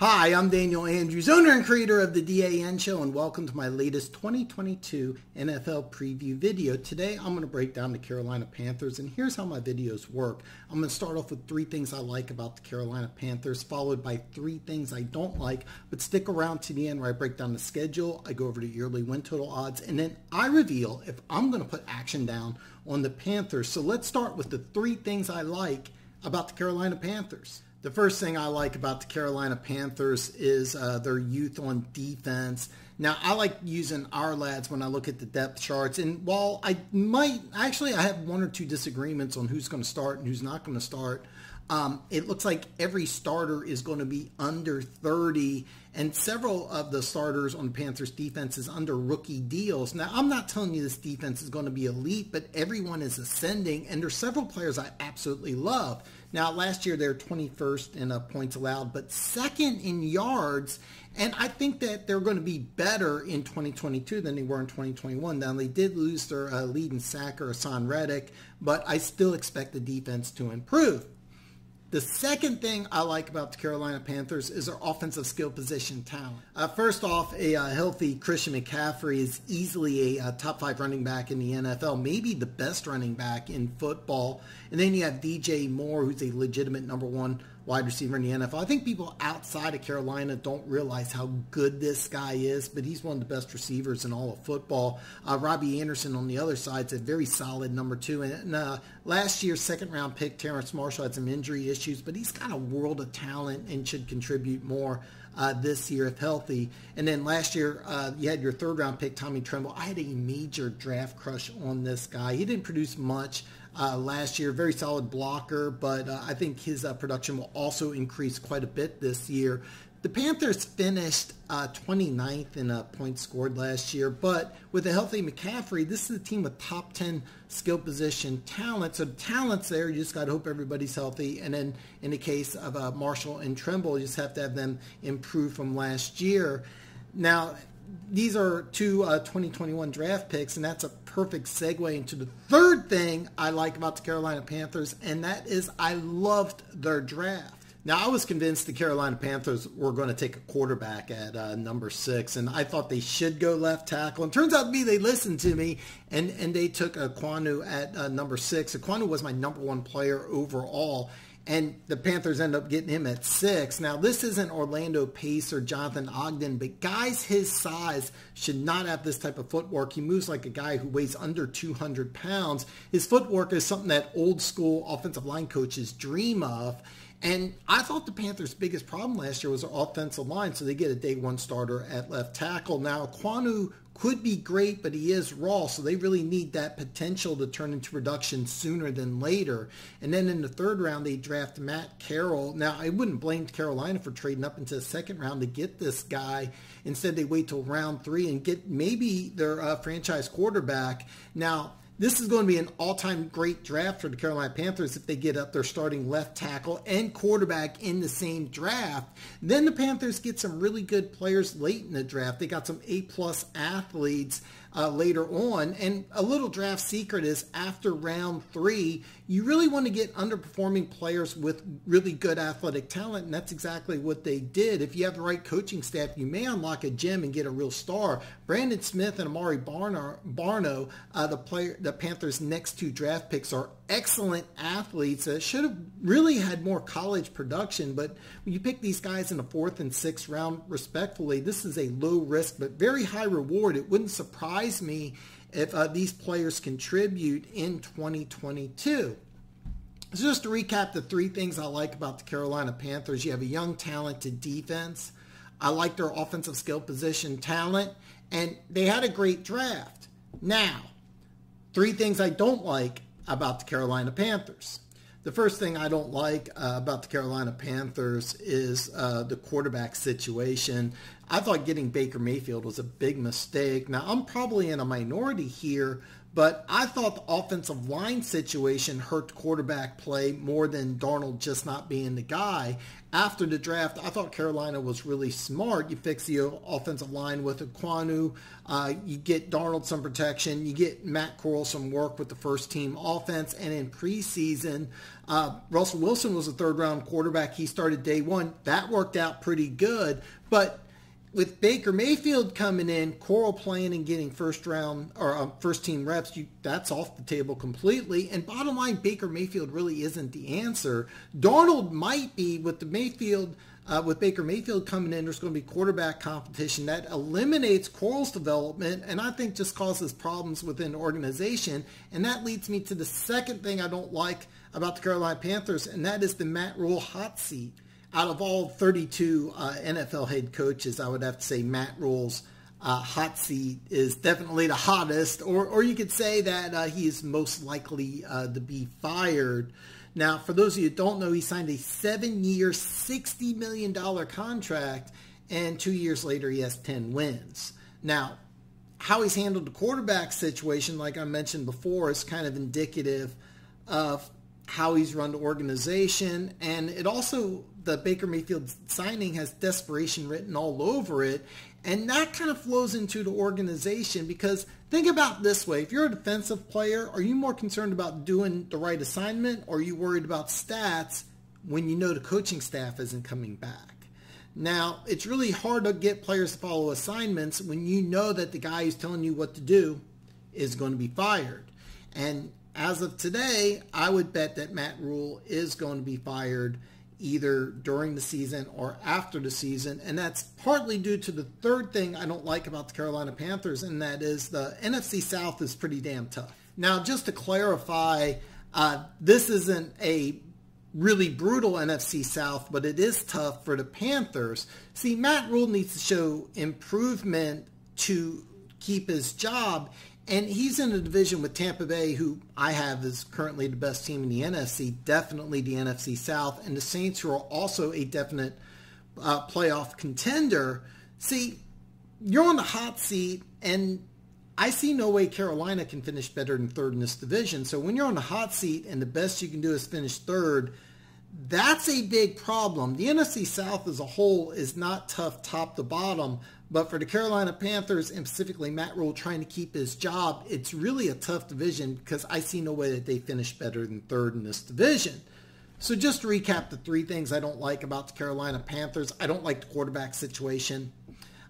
Hi, I'm Daniel Andrews, owner and creator of the DAN Show, and welcome to my latest 2022 NFL preview video. Today, I'm going to break down the Carolina Panthers, and here's how my videos work. I'm going to start off with 3 things I like about the Carolina Panthers, followed by 3 things I don't like, but stick around to the end where I break down the schedule, I go over the yearly win total odds, and then I reveal if I'm going to put action down on the Panthers. So let's start with the 3 things I like about the Carolina Panthers. The first thing I like about the Carolina Panthers is their youth on defense. Now, I like using our lads when I look at the depth charts. And while I have 1 or 2 disagreements on who's going to start and who's not going to start. It looks like every starter is going to be under 30, and several of the starters on the Panthers defense is under rookie deals. Now, I'm not telling you this defense is going to be elite, but everyone is ascending, and there's several players I absolutely love. Now, last year they were 21st in points allowed, but 2nd in yards, and I think that they're going to be better in 2022 than they were in 2021. Now, they did lose their lead and sacker, Hassan Reddick, but I still expect the defense to improve. The second thing I like about the Carolina Panthers is their offensive skill position talent. First off, a healthy Christian McCaffrey is easily a top 5 running back in the NFL, maybe the best running back in football. And then you have DJ Moore, who's a legitimate number 1 wide receiver in the NFL. I think people outside of Carolina don't realize how good this guy is, but he's one of the best receivers in all of football. Robbie Anderson on the other side is a very solid number 2. And last year's 2nd-round pick, Terence Marshall, had some injury issues, but he's got a world of talent and should contribute more this year if healthy. And then last year, you had your 3rd-round pick, Tommy Tremble. I had a major draft crush on this guy. He didn't produce much last year, very solid blocker, but I think his production will also increase quite a bit this year. The Panthers finished 29th in points scored last year, but with a healthy McCaffrey, this is a team with top 10 skill position talent. So the talent's there, you just got to hope everybody's healthy. And then in the case of Marshall and Tremble, you just have to have them improve from last year. Now, these are 2 2021 draft picks, and that's a perfect segue into the 3rd thing I like about the Carolina Panthers, and that is I loved their draft. Now, I was convinced the Carolina Panthers were going to take a quarterback at number 6, and I thought they should go left tackle. And turns out to be they listened to me, and they took Ekwonu at number 6. Ekwonu was my number 1 player overall, and the Panthers end up getting him at 6. Now, this isn't Orlando Pace or Jonathan Ogden, but guys his size should not have this type of footwork. He moves like a guy who weighs under 200 pounds. His footwork is something that old school offensive line coaches dream of. And I thought the Panthers' biggest problem last year was their offensive line, so they get a day 1 starter at left tackle. Now, Ekwonu could be great, but he is raw, so they really need that potential to turn into production sooner than later. And then in the 3rd round, they draft Matt Carroll. Now, I wouldn't blame Carolina for trading up into the 2nd round to get this guy. Instead, they wait till round 3 and get maybe their franchise quarterback. Now, this is going to be an all-time great draft for the Carolina Panthers if they get up their starting left tackle and quarterback in the same draft. Then the Panthers get some really good players late in the draft. They got some A-plus athletes later on. And a little draft secret is after round 3, you really want to get underperforming players with really good athletic talent, and that's exactly what they did. If you have the right coaching staff, you may unlock a gem and get a real star. Brandon Smith and Amari Barno, the Panthers' next 2 draft picks, are excellent athletes that should have really had more college production, but when you pick these guys in the 4th and 6th round, respectfully, this is a low risk but very high reward. It wouldn't surprise me if these players contribute in 2022. So just to recap the 3 things I like about the Carolina Panthers, you have a young, talented defense. I like their offensive skill position talent, and they had a great draft. Now, 3 things I don't like about the Carolina Panthers. The first thing I don't like about the Carolina Panthers is the quarterback situation. I thought getting Baker Mayfield was a big mistake. Now, I'm probably in a minority here, But I thought the offensive line situation hurt the quarterback play more than Darnold just not being the guy. After the draft, I thought Carolina was really smart. You fix the offensive line with Ekwonu. You get Darnold some protection. You get Matt Corral some work with the first-team offense. And in preseason, Russell Wilson was a third-round quarterback. He started day one. That worked out pretty good. But with Baker Mayfield coming in, Corral playing and getting first-team reps, that's off the table completely. And bottom line, Baker Mayfield really isn't the answer. Darnold might be with Baker Mayfield coming in. There's going to be quarterback competition that eliminates Corral's development, and I think just causes problems within the organization. And that leads me to the second thing I don't like about the Carolina Panthers, and that is the Matt Rule hot seat. Out of all 32 NFL head coaches, I would have to say Matt Rule's hot seat is definitely the hottest, or you could say that he is most likely to be fired. Now, for those of you who don't know, he signed a 7-year, $60 million contract, and 2 years later he has 10 wins. Now, how he's handled the quarterback situation, like I mentioned before, is kind of indicative of how he's run the organization, and it also, the Baker Mayfield signing has desperation written all over it, and that kind of flows into the organization because think about it this way. If you're a defensive player, are you more concerned about doing the right assignment, or are you worried about stats when you know the coaching staff isn't coming back? Now, it's really hard to get players to follow assignments when you know that the guy who's telling you what to do is going to be fired. And as of today, I would bet that Matt Rule is going to be fired either during the season or after the season. And that's partly due to the third thing I don't like about the Carolina Panthers, and that is the NFC South is pretty damn tough. Now, just to clarify, this isn't a really brutal NFC South, but it is tough for the Panthers. See, Matt Rule needs to show improvement to keep his job. And he's in a division with Tampa Bay, who I have is currently the best team in the NFC, definitely the NFC South, and the Saints, who are also a definite playoff contender. See, you're on the hot seat, and I see no way Carolina can finish better than third in this division. So when you're on the hot seat and the best you can do is finish third, that's a big problem. The NFC South as a whole is not tough top to bottom, but for the Carolina Panthers, and specifically Matt Rule trying to keep his job, it's really a tough division because I see no way that they finish better than third in this division. So just to recap the three things I don't like about the Carolina Panthers. I don't like the quarterback situation,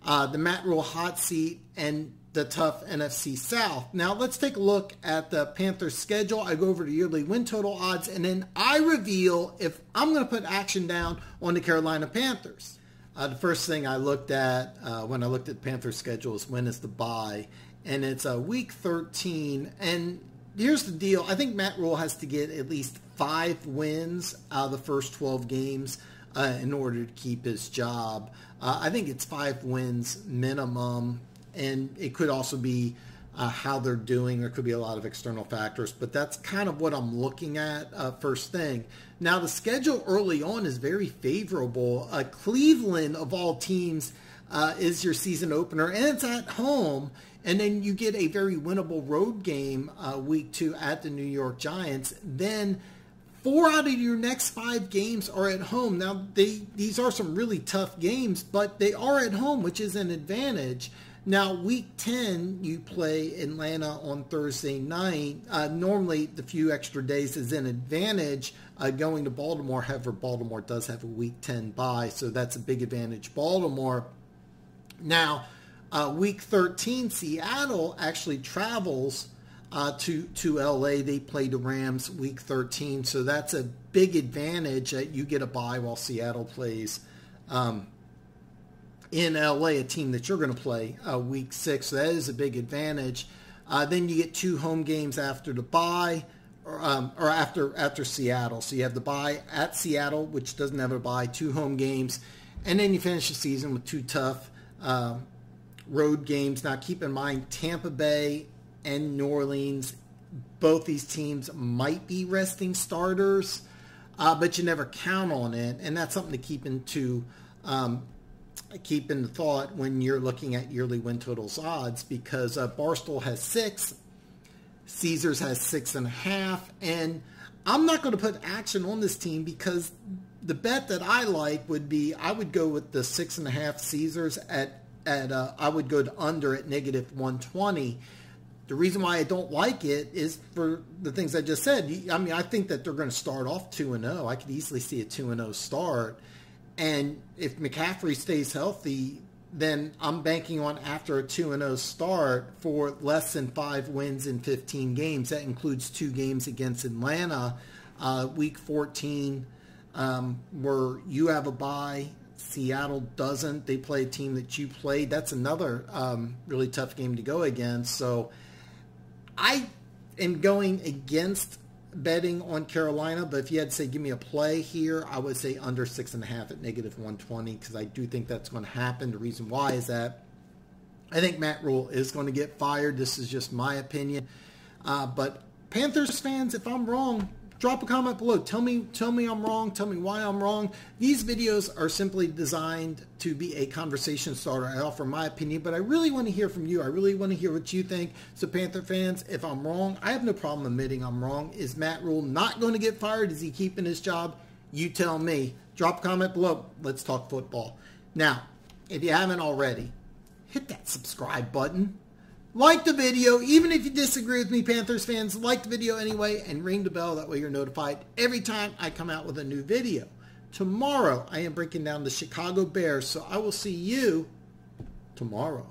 the Matt Rule hot seat, and the tough NFC South. Now let's take a look at the Panthers schedule. I go over the yearly win total odds, and then I reveal if I'm going to put action down on the Carolina Panthers. The first thing I looked at when I looked at Panthers schedule is when is the bye, and it's week 13. And here's the deal. I think Matt Rule has to get at least 5 wins out of the first 12 games in order to keep his job. I think it's 5 wins minimum, and it could also be how they're doing. There could be a lot of external factors, but that's kind of what I'm looking at first thing. Now, the schedule early on is very favorable. Cleveland, of all teams, is your season opener, and it's at home. And then you get a very winnable road game week 2 at the New York Giants. Then 4 out of your next 5 games are at home. Now, these are some really tough games, but they are at home, which is an advantage. Now, week 10, you play Atlanta on Thursday night. Normally, the few extra days is an advantage going to Baltimore. However, Baltimore does have a week 10 bye, so that's a big advantage. Baltimore. Now, week 13, Seattle actually travels to LA. They play the Rams week 13, so that's a big advantage that you get a bye while Seattle plays in LA, a team that you're going to play week 6. So that is a big advantage. Then you get 2 home games after the bye, or after Seattle. So you have the bye at Seattle, which doesn't have a bye, 2 home games, and then you finish the season with 2 tough road games. Now keep in mind, Tampa Bay and New Orleans, both these teams might be resting starters, but you never count on it, and that's something to keep into thought when you're looking at yearly win totals odds, because Barstool has 6, Caesars has 6.5, and I'm not going to put action on this team because the bet that I like would be I would go with the 6.5 Caesars I would go to under at -120. The reason why I don't like it is for the things I just said. I mean, I think that they're going to start off 2-0. I could easily see a 2-0 start. And if McCaffrey stays healthy, then I'm banking on after a 2-0 start for less than 5 wins in 15 games. That includes 2 games against Atlanta, week 14, where you have a bye. Seattle doesn't. They play a team that you played. That's another really tough game to go against. So I am going against betting on Carolina, but if you had to say give me a play here, I would say under 6.5 at -120 because I do think that's going to happen. The reason why is that I think Matt Rule is going to get fired. This is just my opinion. But Panthers fans, if I'm wrong, drop a comment below. Tell me I'm wrong. Tell me why I'm wrong. These videos are simply designed to be a conversation starter. I offer my opinion, but I really want to hear from you. I really want to hear what you think. So Panther fans, if I'm wrong, I have no problem admitting I'm wrong. Is Matt Rule not going to get fired? Is he keeping his job? You tell me. Drop a comment below. Let's talk football. Now, if you haven't already, hit that subscribe button. Like the video, even if you disagree with me, Panthers fans, like the video anyway, and ring the bell. That way you're notified every time I come out with a new video. Tomorrow, I am breaking down the Chicago Bears, so I will see you tomorrow.